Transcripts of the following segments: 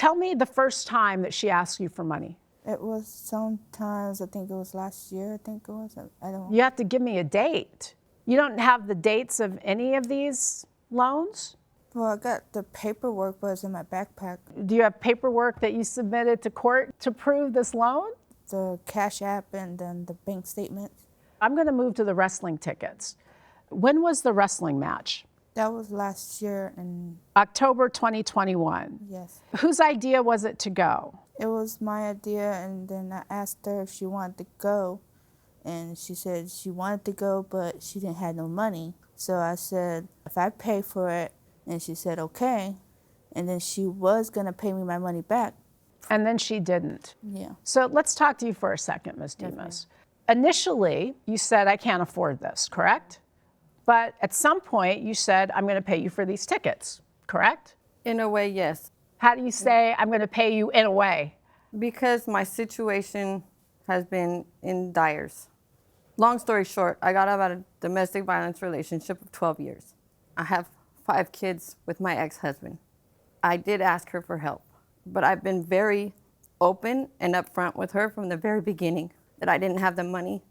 Tell me the first time that she asked you for money. It was sometimes, I think it was last year, I don't know. You have to give me a date. You don't have the dates of any of these loans? Well, I got the paperwork was in my backpack. Do you have paperwork that you submitted to court to prove this loan? The Cash App and then the bank statement. I'm going to move to the wrestling tickets. When was the wrestling match? That was last year in October 2021. Yes. Whose idea was it to go? It was my idea, and then I asked her if she wanted to go, and she said she wanted to go, but she didn't have no money. So I said, if I pay for it, and she said, okay, and then she was gonna pay me my money back. And then she didn't. Yeah. So let's talk to you for a second, Ms. Demas. Initially, you said, I can't afford this, correct? But at some point, you said, I'm gonna pay you for these tickets, correct? In a way, yes. How do you say, I'm gonna pay you in a way? Because my situation has been in dire's. Long story short, I got out of a domestic violence relationship of 12 years. I have 5 kids with my ex-husband. I did ask her for help, but I've been very open and upfront with her from the very beginning that I didn't have the money,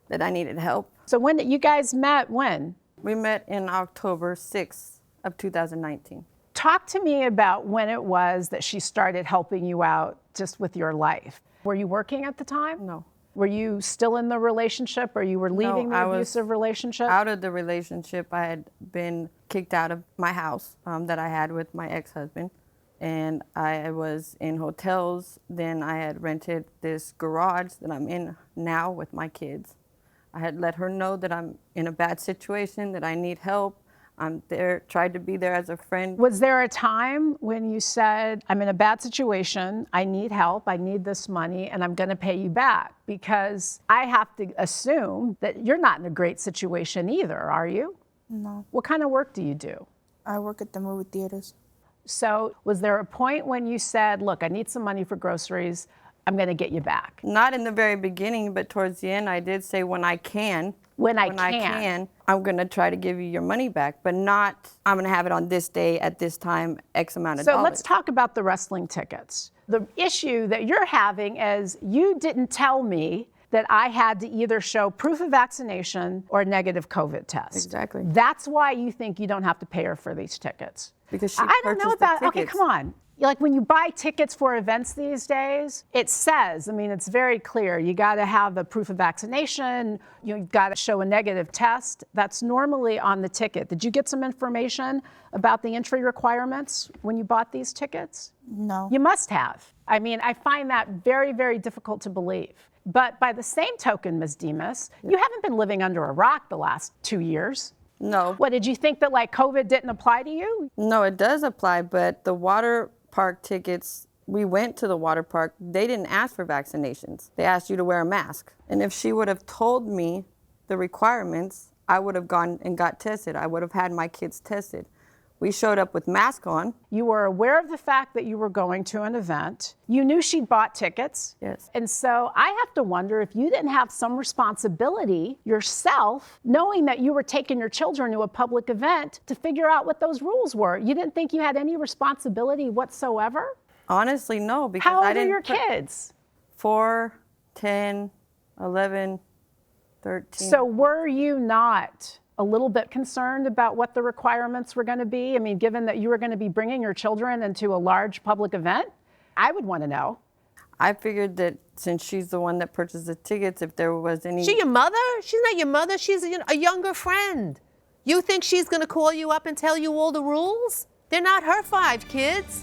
that I needed help. So when you guys met, when? We met in October 6th of 2019. Talk to me about when it was that she started helping you out just with your life. Were you working at the time? No. Were you still in the relationship, or you were leaving the abusive relationship? Out of the relationship. I had been kicked out of my house that I had with my ex-husband, and I was in hotels. Then I had rented this garage that I'm in now with my kids. I had let her know that I'm in a bad situation, that I need help. I'm there, tried to be there as a friend. Was there a time when you said, I'm in a bad situation, I need help, I need this money, and I'm gonna pay you back? Because I have to assume that you're not in a great situation either, are you? No. What kind of work do you do? I work at the movie theaters. So was there a point when you said, look, I need some money for groceries, I'm gonna get you back? Not in the very beginning, but towards the end, I did say when I can. When I can, I'm going to try to give you your money back, but not, I'm going to have it on this day at this time, X amount of dollars. So let's talk about the wrestling tickets. The issue that you're having is you didn't tell me that I had to either show proof of vaccination or a negative COVID test. Exactly. That's why you think you don't have to pay her for these tickets. Because she I don't know purchased the about, okay, tickets. come on. Like when you buy tickets for events these days, it says, I mean, it's very clear, you gotta have the proof of vaccination, you've gotta show a negative test. That's normally on the ticket. Did you get some information about the entry requirements when you bought these tickets? No. You must have. I mean, I find that very, very difficult to believe. But by the same token, Ms. Demas, you haven't been living under a rock the last 2 years. No. What, did you think that like COVID didn't apply to you? No, it does apply, but the water park tickets, we went to the water park, they didn't ask for vaccinations. They asked you to wear a mask. And if she would have told me the requirements, I would have gone and got tested. I would have had my kids tested. We showed up with masks on. You were aware of the fact that you were going to an event. You knew she'd bought tickets. Yes. And so I have to wonder if you didn't have some responsibility yourself, knowing that you were taking your children to a public event, to figure out what those rules were. You didn't think you had any responsibility whatsoever? Honestly, no, because How I old are didn't. your kids? 4, 10, 11, 13. So were you not a little bit concerned about what the requirements were going to be? I mean, given that you were going to be bringing your children into a large public event, I would want to know. I figured that since she's the one that purchased the tickets, if there was any... She your mother? She's not your mother. She's a younger friend. You think she's going to call you up and tell you all the rules? They're not her 5 kids.